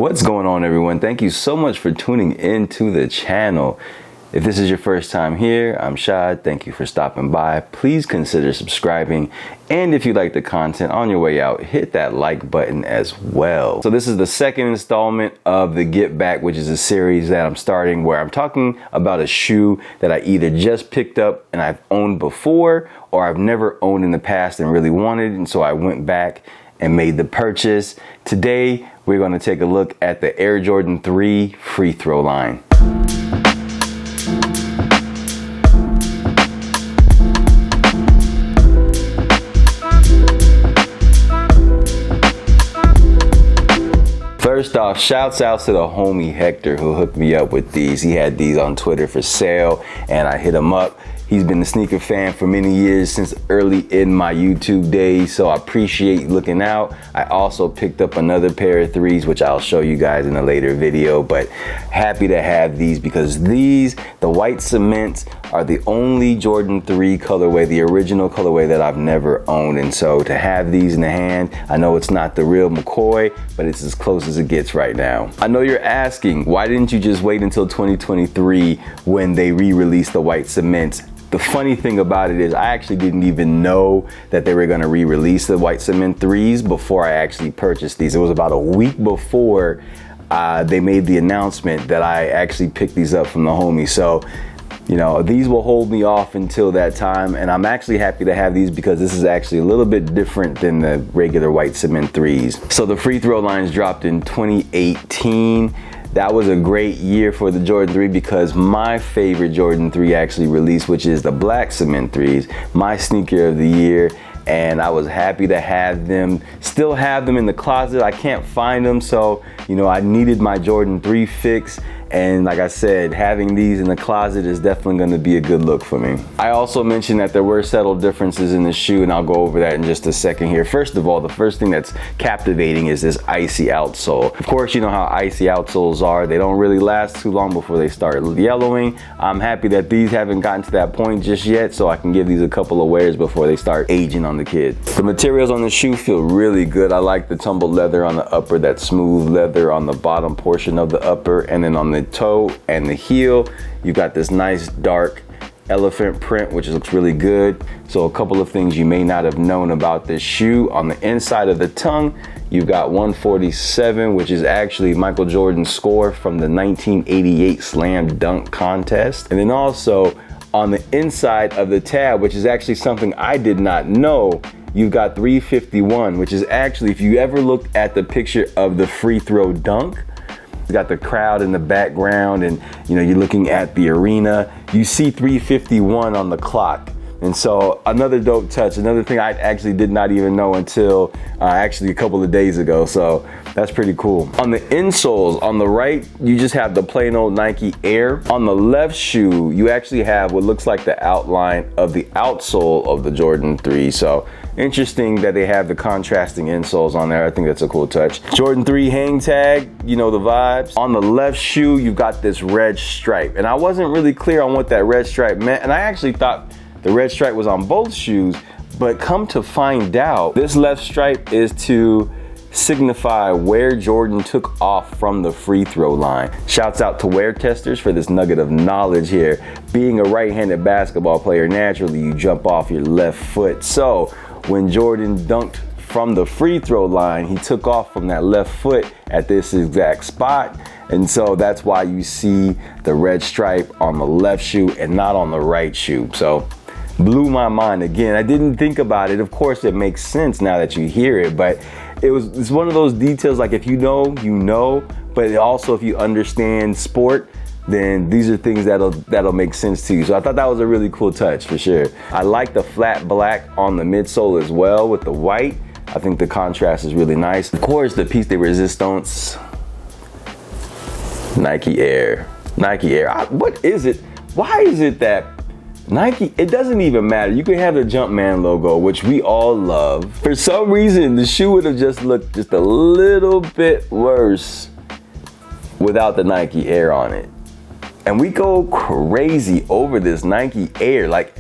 What's going on, everyone? Thank you so much for tuning into the channel. If this is your first time here, I'm Shad. Thank you for stopping by. Please consider subscribing. And if you like the content, on your way out, hit that like button as well. So this is the second installment of the Get Back, which is a series that I'm starting where I'm talking about a shoe that I either just picked up and I've owned before, or I've never owned in the past and really wanted. And so I went back and made the purchase. Today, we're going to take a look at the Air Jordan 3 free throw line. First off, shouts out to the homie Hector who hooked me up with these. He had these on Twitter for sale and I hit him up. He's been a sneaker fan for many years, since early in my YouTube days, so I appreciate looking out. I also picked up another pair of threes, which I'll show you guys in a later video, but happy to have these because these, the white cements, are the only Jordan 3 colorway, the original colorway that I've never owned. And so to have these in the hand, I know it's not the real McCoy, but it's as close as it gets right now. I know you're asking, why didn't you just wait until 2023 when they re-released the white cements? The funny thing about it is I actually didn't even know that they were gonna re-release the white cement 3s before I actually purchased these. It was about a week before they made the announcement that I actually picked these up from the homie. So, you know, these will hold me off until that time, and I'm actually happy to have these because this is actually a little bit different than the regular white cement 3s. So the free throw lines dropped in 2018. That was a great year for the Jordan 3 because my favorite Jordan 3 actually released, which is the black cement 3s, my sneaker of the year. And I was happy to have them, still have them in the closet. I can't find them, so, you know, I needed my Jordan 3 fix. And like I said, having these in the closet is definitely going to be a good look for me. I also mentioned that there were subtle differences in the shoe, and I'll go over that in just a second here. First of all, the first thing that's captivating is this icy outsole. Of course, you know how icy outsoles are. They don't really last too long before they start yellowing. I'm happy that these haven't gotten to that point just yet, so I can give these a couple of wears before they start aging on the kid. The materials on the shoe feel really good. I like the tumbled leather on the upper, that smooth leather on the bottom portion of the upper, and then on the toe and the heel you got this nice dark elephant print, which looks really good. So a couple of things you may not have known about this shoe: on the inside of the tongue you've got 147, which is actually Michael Jordan's score from the 1988 slam dunk contest. And then also on the inside of the tab, which is actually something I did not know, you've got 351, which is actually, if you ever looked at the picture of the free throw dunk, you got the crowd in the background and, you know, you're looking at the arena, you see 351 on the clock. And so another dope touch, another thing I actually did not even know until actually a couple of days ago. So that's pretty cool. On the insoles, on the right, you just have the plain old Nike Air. On the left shoe, you actually have what looks like the outline of the outsole of the Jordan 3. So interesting that they have the contrasting insoles on there. I think that's a cool touch. Jordan 3 hang tag, you know the vibes. On the left shoe, you've got this red stripe. And I wasn't really clear on what that red stripe meant. And I actually thought the red stripe was on both shoes, but come to find out, this left stripe is to signify where Jordan took off from the free throw line. Shouts out to wear testers for this nugget of knowledge here. Being a right-handed basketball player, naturally you jump off your left foot. So when Jordan dunked from the free throw line, he took off from that left foot at this exact spot. And so that's why you see the red stripe on the left shoe and not on the right shoe. So blew my mind. Again, I didn't think about it. Of course, it makes sense now that you hear it, but it's one of those details, like if you know, you know, but also if you understand sport, then these are things that'll make sense to you. So I thought that was a really cool touch for sure. I like the flat black on the midsole as well with the white. I think the contrast is really nice. Of course, the piece de resistance, Nike Air. Nike Air. What is it? Why is it that Nike, it doesn't even matter. You can have the Jumpman logo, which we all love. For some reason, the shoe would have just looked just a little bit worse without the Nike Air on it. And we go crazy over this Nike Air. Like,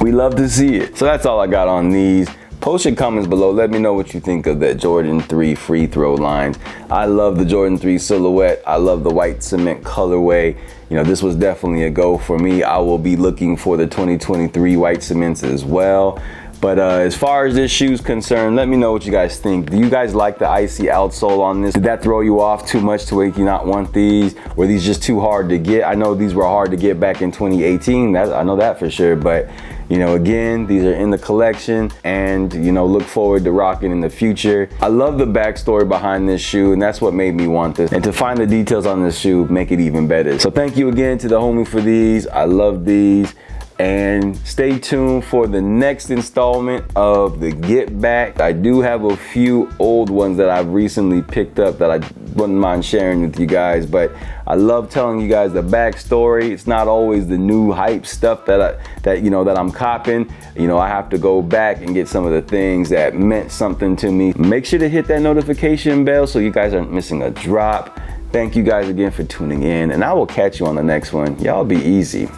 we love to see it. So that's all I got on these. Post your comments below. Let me know what you think of that Jordan 3 free throw lines. I love the Jordan 3 silhouette. I love the white cement colorway. You know, this was definitely a go for me. I will be looking for the 2023 white cements as well. But as far as this shoe's concerned, let me know what you guys think. Do you guys like the icy outsole on this? Did that throw you off too much to make you not want these? Were these just too hard to get? I know these were hard to get back in 2018. I know that for sure. But, you know, again, these are in the collection and, you know, look forward to rocking in the future. I love the backstory behind this shoe, and that's what made me want this. And to find the details on this shoe make it even better. So thank you again to the homie for these. I love these. And stay tuned for the next installment of the Get Back. I do have a few old ones that I've recently picked up that I wouldn't mind sharing with you guys, but I love telling you guys the backstory. It's not always the new hype stuff that I'm copping. You know, I have to go back and get some of the things that meant something to me. Make sure to hit that notification bell so you guys aren't missing a drop. Thank you guys again for tuning in, and I will catch you on the next one. Y'all be easy.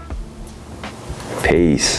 Peace.